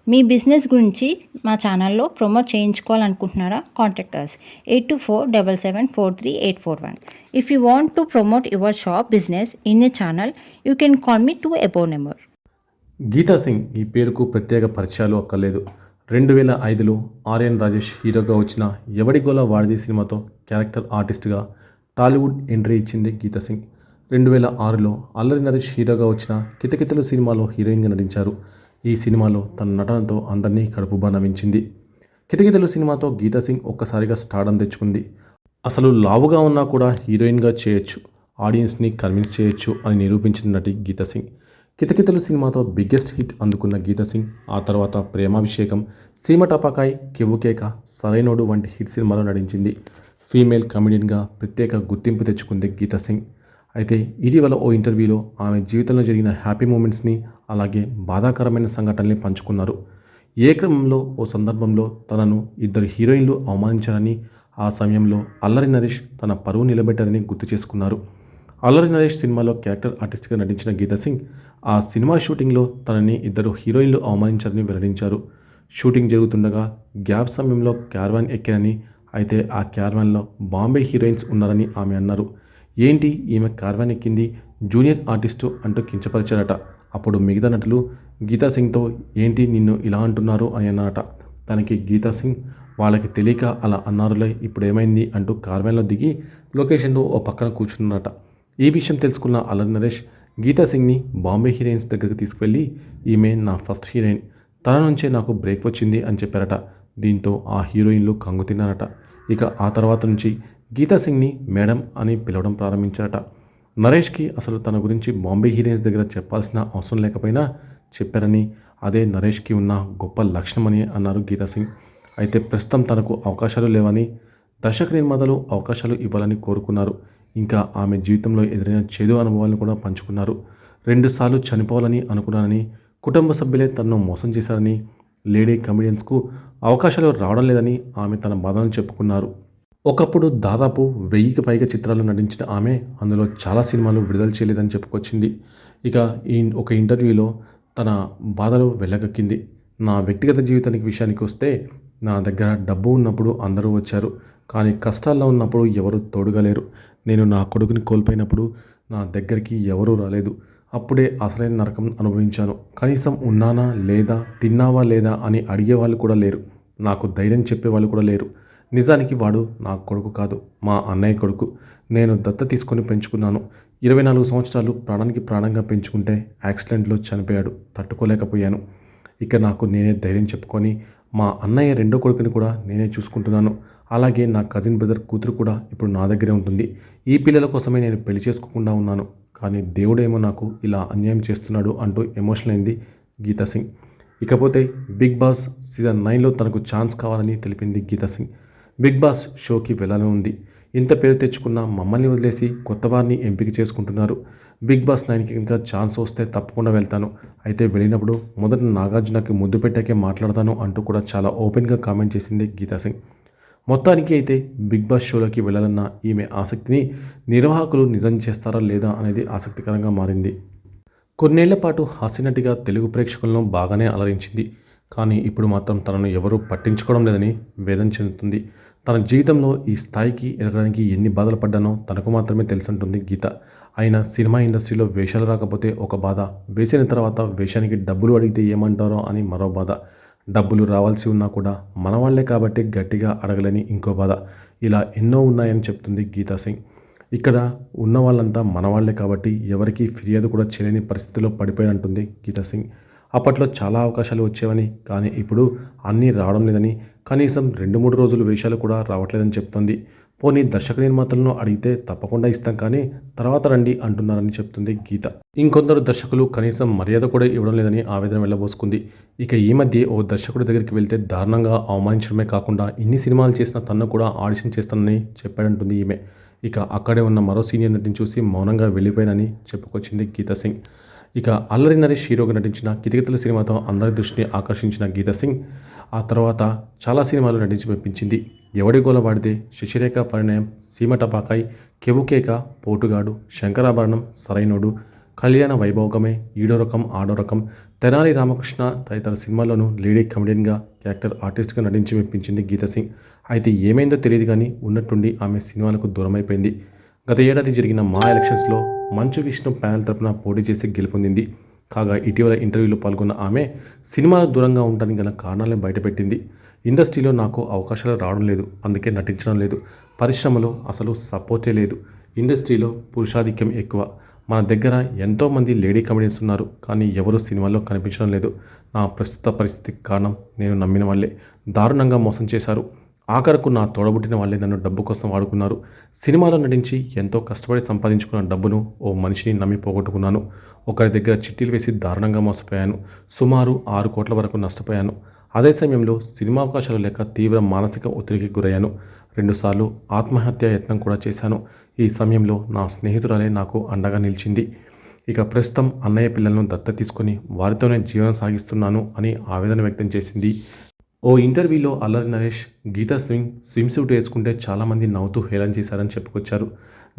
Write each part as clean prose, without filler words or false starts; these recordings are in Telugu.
మీ బిజినెస్ గురించి మా ఛానల్లో ప్రమోట్ చేయించుకోవాలనుకుంటున్నారా? Contact us 8247743841. If you want to promote your shop business in a channel, you can call me to above number. Gita Singh ఈ పేరుకు ప్రత్యేక పరిచయాలు అక్కర్లేదు. 2005లో ఆర్యన్ రాజేష్ హీరోగా వచ్చిన ఎవడి గోల వాడిది సినిమాతో క్యారెక్టర్ ఆర్టిస్ట్గా టాలీవుడ్ ఎంట్రీ ఇచ్చింది గీతా సింగ్. 2006లో అల్లరి నరేష్ హీరోగా వచ్చిన కితకితలు సినిమాలో హీరోయిన్గా నటించారు. ఈ సినిమాలో తన నటనతో అందరినీ కడుపుబ్బా నవ్వించింది. కితకితలు సినిమాతో గీతా సింగ్ ఒక్కసారిగా స్టార్డమ్ తెచ్చుకుంది. అసలు లావుగా ఉన్నా కూడా హీరోయిన్గా చేయొచ్చు, ఆడియన్స్ని కన్విన్స్ చేయొచ్చు అని నిరూపించిన నటి గీతా సింగ్. కితకితలు సినిమాతో బిగ్గెస్ట్ హిట్ అందుకున్న గీతా సింగ్ ఆ తర్వాత ప్రేమాభిషేకం, సీమ టపాకాయ్, కెవ్వుకేక, సరైనోడు వంటి హిట్ సినిమాలో నటించింది. ఫీమేల్ కమెడియన్గా ప్రత్యేక గుర్తింపు తెచ్చుకుంది గీతా సింగ్. అయితే ఇటీవల ఓ ఇంటర్వ్యూలో ఆమె జీవితంలో జరిగిన హ్యాపీ మూమెంట్స్ని అలాగే బాధాకరమైన సంఘటనల్ని పంచుకున్నారు. ఏ క్రమంలో ఓ సందర్భంలో తనను ఇద్దరు హీరోయిన్లు అవమానించారని, ఆ సమయంలో అల్లరి నరేష్ తన పరువు నిలబెట్టారని గుర్తు చేసుకున్నారు. అల్లరి నరేష్ సినిమాలో క్యారెక్టర్ ఆర్టిస్ట్గా నటించిన గీతా సింగ్ ఆ సినిమా షూటింగ్లో తనని ఇద్దరు హీరోయిన్లు అవమానించారని వెల్లడించారు. షూటింగ్ జరుగుతుండగా గ్యాప్ సమయంలో క్యారవాన్ ఎక్కారని, అయితే ఆ క్యారవాన్లో బాంబే హీరోయిన్స్ ఉన్నారని ఆమె అన్నారు. ఏంటి ఈమె క్యారవాన్ ఎక్కింది, జూనియర్ ఆర్టిస్టు అంటూ కించపరిచారట. అప్పుడు మిగతా నటులు గీతా సింగ్తో ఏంటి నిన్ను ఇలా అంటున్నారు అని అన్నారట. తనకి గీతా సింగ్ వాళ్ళకి తెలియక అలా అన్నారులే, ఇప్పుడు ఏమైంది అంటూ కార్వాన్లో దిగి లొకేషన్లో ఓ పక్కన కూర్చున్నారట. ఈ విషయం తెలుసుకున్న అల్లరి నరేష్ గీతా సింగ్ని బాంబే హీరోయిన్స్ దగ్గరికి తీసుకువెళ్ళి ఈమె నా ఫస్ట్ హీరోయిన్, తన నుంచే నాకు బ్రేక్ వచ్చింది అని చెప్పారట. దీంతో ఆ హీరోయిన్లు కంగు తిన్నారట. ఇక ఆ తర్వాత నుంచి గీతా సింగ్ని మేడం అని పిలవడం ప్రారంభించారట. నరేష్కి అసలు తన గురించి బాంబే హీరోయిన్స్ దగ్గర చెప్పాల్సిన అవసరం లేకపోయినా చెప్పారని, అదే నరేష్కి ఉన్న గొప్ప లక్షణమని అన్నారు గీతా సింగ్. అయితే ప్రస్తుతం తనకు అవకాశాలు లేవని, దర్శక నిర్మాతలు అవకాశాలు ఇవ్వాలని కోరుకున్నారు. ఇంకా ఆమె జీవితంలో ఎదురైన చేదు అనుభవాలను కూడా పంచుకున్నారు. 2 సార్లు చనిపోవాలని అనుకున్నానని, కుటుంబ సభ్యులే తనను మోసం చేశారని, లేడీ కమెడియన్స్కు అవకాశాలు రావడం లేదని ఆమె తన బాధలను చెప్పుకున్నారు. ఒకప్పుడు దాదాపు 1000కి పైగా చిత్రాల్లో నటించిన ఆమె అందులో చాలా సినిమాలు విడుదల చేయలేదని చెప్పుకొచ్చింది. ఇక ఒక ఇంటర్వ్యూలో తన బాధలు వెళ్ళగక్కింది. నా వ్యక్తిగత జీవితానికి విషయానికి వస్తే, నా దగ్గర డబ్బు ఉన్నప్పుడు అందరూ వచ్చారు, కానీ కష్టాల్లో ఉన్నప్పుడు ఎవరు తోడుగా లేరు. నేను నా కొడుకుని కోల్పోయినప్పుడు నా దగ్గరికి ఎవరూ రాలేదు. అప్పుడే అసలైన నరకం అనుభవించాను. కనీసం ఉన్నానా లేదా, తిన్నావా లేదా అని అడిగేవాళ్ళు కూడా లేరు. నాకు ధైర్యం చెప్పేవాళ్ళు కూడా లేరు. నిజానికి వాడు నా కొడుకు కాదు, మా అన్నయ్య కొడుకు. నేను దత్త తీసుకొని పెంచుకున్నాను. 24 సంవత్సరాలు ప్రాణానికి ప్రాణంగా పెంచుకుంటే యాక్సిడెంట్లో చనిపోయాడు. తట్టుకోలేకపోయాను. ఇక నాకు నేనే ధైర్యం చెప్పుకొని మా అన్నయ్య రెండో కొడుకుని కూడా నేనే చూసుకుంటున్నాను. అలాగే నా కజిన్ బ్రదర్ కూతురు కూడా ఇప్పుడు నా దగ్గరే ఉంటుంది. ఈ పిల్లల కోసమే నేను పెళ్లి చేసుకోకుండా ఉన్నాను, కానీ దేవుడేమో నాకు ఇలా అన్యాయం చేస్తున్నాడు అంటూ ఎమోషనల్ అయింది గీతా సింగ్. ఇకపోతే బిగ్ బాస్ సీజన్ 9లో తనకు ఛాన్స్ కావాలని తెలిపింది గీతా సింగ్. బిగ్ బాస్ షోకి వెళ్ళాలని ఉంది. ఇంత పేరు తెచ్చుకున్న మమ్మల్ని వదిలేసి కొత్త వారిని ఎంపిక చేసుకుంటున్నారు. బిగ్ బాస్ 9కి ఇంకా ఛాన్స్ వస్తే తప్పకుండా వెళ్తాను. అయితే వెళ్ళినప్పుడు మొదట నాగార్జునకి ముద్దు పెట్టాకే మాట్లాడతాను అంటూ కూడా చాలా ఓపెన్గా కామెంట్ చేసింది గీతా సింగ్. మొత్తానికి అయితే బిగ్ బాస్ షోలోకి వెళ్ళాలన్న ఈమె ఆసక్తిని నిర్వాహకులు నిజం చేస్తారా లేదా అనేది ఆసక్తికరంగా మారింది. కొన్నేళ్ల పాటు హాస్యనటిగా తెలుగు ప్రేక్షకులను బాగానే అలరించింది. కానీ ఇప్పుడు మాత్రం తనను ఎవరూ పట్టించుకోవడం లేదని వేదన చెందుతుంది. తన జీవితంలో ఈ స్థాయికి ఎదగడానికి ఎన్ని బాధలు పడ్డానో తనకు మాత్రమే తెలుసుంటుంది గీత. అయినా సినిమా ఇండస్ట్రీలో వేషాలు రాకపోతే ఒక బాధ, వేసిన తర్వాత వేషానికి డబ్బులు అడిగితే ఏమంటారో అని మరో బాధ, డబ్బులు రావాల్సి ఉన్నా కూడా మనవాళ్లే కాబట్టి గట్టిగా అడగలేని ఇంకో బాధ, ఇలా ఎన్నో ఉన్నాయని చెప్తుంది గీతా సింగ్. ఇక్కడ ఉన్న వాళ్ళంతా మనవాళ్లే కాబట్టి ఎవరికి ఫిర్యాదు కూడా చేయలేని పరిస్థితిలో పడిపోయినట్టుంది గీతా సింగ్. అప్పట్లో చాలా అవకాశాలు వచ్చేవని, కానీ ఇప్పుడు అన్నీ రావడం లేదని, కనీసం 2-3 రోజులు వేషాలు కూడా రావట్లేదని చెప్తోంది. పోనీ దర్శక నిర్మాతలను అడిగితే తప్పకుండా ఇస్తాం కానీ తర్వాత రండి అంటున్నారని చెప్తుంది గీత. ఇంకొందరు దర్శకులు కనీసం మర్యాద కూడా ఇవ్వడం లేదని ఆవేదన వెళ్ళబోసుకుంది. ఇక ఈ మధ్య ఓ దర్శకుడి దగ్గరికి వెళ్తే దారుణంగా అవమానించడమే కాకుండా ఇన్ని సినిమాలు చేసిన తన్ను కూడా ఆడిషన్ చేస్తానని చెప్పాడంటుంది ఈమె. ఇక అక్కడే ఉన్న మరో సీనియర్ నటిని చూసి మౌనంగా వెళ్ళిపోయానని చెప్పుకొచ్చింది గీతా సింగ్. ఇక అల్లరి నరేష్ హీరోగా నటించిన కితకితలు సినిమాతో అందరి దృష్టిని ఆకర్షించిన గీతా సింగ్ ఆ తర్వాత చాలా సినిమాలు నటించి మెప్పించింది. ఎవడి గోల వాడితే, శశిరేఖ పరిణయం, సీమ టపాకాయ్, కెవ్వుకేక, పోటుగాడు, శంకరాభరణం, సరైనోడు, కళ్యాణ వైభోగమే, ఈడో రకం ఆడో రకం, తెనాలి రామకృష్ణ తదితర సినిమాల్లోనూ లేడీ కమెడియన్గా, క్యారెక్టర్ ఆర్టిస్ట్గా నటించి మెప్పించింది గీతా సింగ్. అయితే ఏమైందో తెలియదు కానీ ఉన్నట్టుండి ఆమె సినిమాలకు దూరమైపోయింది. గత ఏడాది జరిగిన మా ఎలక్షన్స్లో మంచు విష్ణు ప్యానెల్ తరపున పోటీ చేసి గెలుపొందింది. కాగా ఇటీవల ఇంటర్వ్యూలో పాల్గొన్న ఆమె సినిమాలకు దూరంగా ఉండడానికి గల కారణాలను బయటపెట్టింది. ఇండస్ట్రీలో నాకు అవకాశాలు రావడం లేదు, అందుకే నటించడం లేదు. పరిశ్రమలో అసలు సపోర్టే లేదు. ఇండస్ట్రీలో పురుషాధిక్యం ఎక్కువ. మన దగ్గర ఎంతోమంది లేడీ కమెడియన్స్ ఉన్నారు, కానీ ఎవరూ సినిమాల్లో కనిపించడం లేదు. నా ప్రస్తుత పరిస్థితికి కారణం నేను నమ్మిన వాళ్ళే దారుణంగా మోసం చేశారు. ఆఖరకు నా తోడబుట్టిన వాళ్ళే నన్ను డబ్బు కోసం వాడుకున్నారు. సినిమాలో నటించి ఎంతో కష్టపడి సంపాదించుకున్న డబ్బును ఓ మనిషిని నమ్మి పోగొట్టుకున్నాను. ఒకరి దగ్గర చిట్టీలు వేసి దారుణంగా మోసపోయాను. సుమారు 6 కోట్ల వరకు నష్టపోయాను. అదే సమయంలో సినిమా అవకాశాలు లేక తీవ్ర మానసిక ఒత్తిడికి గురయ్యాను. 2 సార్లు ఆత్మహత్య యత్నం కూడా చేశాను. ఈ సమయంలో నా స్నేహితురాలే నాకు అండగా నిలిచింది. ఇక ప్రస్తుతం అన్నయ్య పిల్లలను దత్తత తీసుకొని వారితోనే జీవనం సాగిస్తున్నాను అని ఆవేదన వ్యక్తం చేసింది. ఓ ఇంటర్వ్యూలో అల్లరి నరేష్ గీతా సింగ్ స్విమ్ సూట్ వేసుకుంటే చాలామంది నవ్వుతూ హేళన చేశారని చెప్పుకొచ్చారు.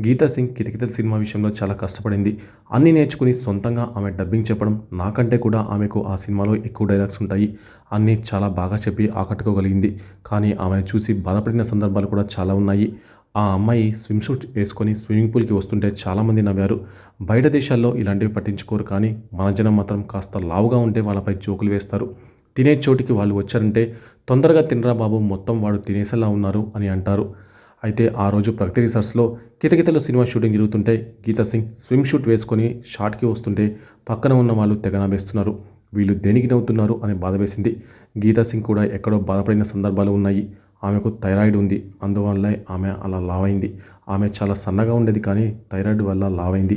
గీతా సింగ్ కితకితల సినిమా విషయంలో చాలా కష్టపడింది. అన్నీ నేర్చుకుని సొంతంగా ఆమె డబ్బింగ్ చెప్పడం, నాకంటే కూడా ఆమెకు ఆ సినిమాలో ఎక్కువ డైలాగ్స్ ఉంటాయి. అన్నీ చాలా బాగా చెప్పి ఆకట్టుకోగలిగింది. కానీ ఆమెను చూసి బాధపడిన సందర్భాలు కూడా చాలా ఉన్నాయి. ఆ అమ్మాయి స్విమ్ సూట్ వేసుకొని స్విమ్మింగ్ పూల్కి వస్తుంటే చాలామంది నవ్వారు. బయట దేశాల్లో ఇలాంటివి పట్టించుకోరు, కానీ మన జనం మాత్రం కాస్త లావుగా ఉంటే వాళ్ళపై జోకులు వేస్తారు. తినే చోటికి వాళ్ళు వచ్చారంటే తొందరగా తినరా బాబు, మొత్తం వాడు తినేసేలా ఉన్నారు అని అంటారు. అయితే ఆ రోజు ప్రగతి రిసార్ట్స్లో కితకితలు సినిమా షూటింగ్ జరుగుతుంటే గీతా సింగ్ స్విమ్ షూట్ వేసుకొని షాట్కి వస్తుంటే పక్కన ఉన్న వాళ్ళు తెగ నవ్వేస్తున్నారు. వీళ్ళు దేనికి నవ్వుతున్నారు అని బాధ వేసింది. గీతా సింగ్ కూడా ఎక్కడో బాధపడిన సందర్భాలు ఉన్నాయి. ఆమెకు థైరాయిడ్ ఉంది, అందువల్లే ఆమె అలా లావైంది. ఆమె చాలా సన్నగా ఉండేది, కానీ థైరాయిడ్ వల్ల లావైంది.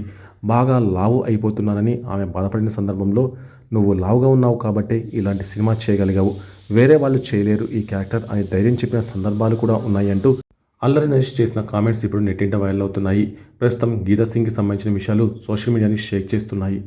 బాగా లావు అయిపోతున్నానని ఆమె బాధపడిన సందర్భంలో, నువ్వు లావుగా ఉన్నావు కాబట్టే ఇలాంటి సినిమా చేయగలిగావు, వేరే వాళ్ళు చేయలేరు ఈ క్యారెక్టర్ అని ధైర్యం చెప్పిన సందర్భాలు కూడా ఉన్నాయి అంటూ అల్లరి నరేష్ చేసిన కామెంట్స్ ఇప్పుడు నెట్టింట వైరల్ అవుతున్నాయి. ప్రస్తుతం గీతా సింగ్కి సంబంధించిన విషయాలు సోషల్ మీడియాని షేక్ చేస్తున్నాయి.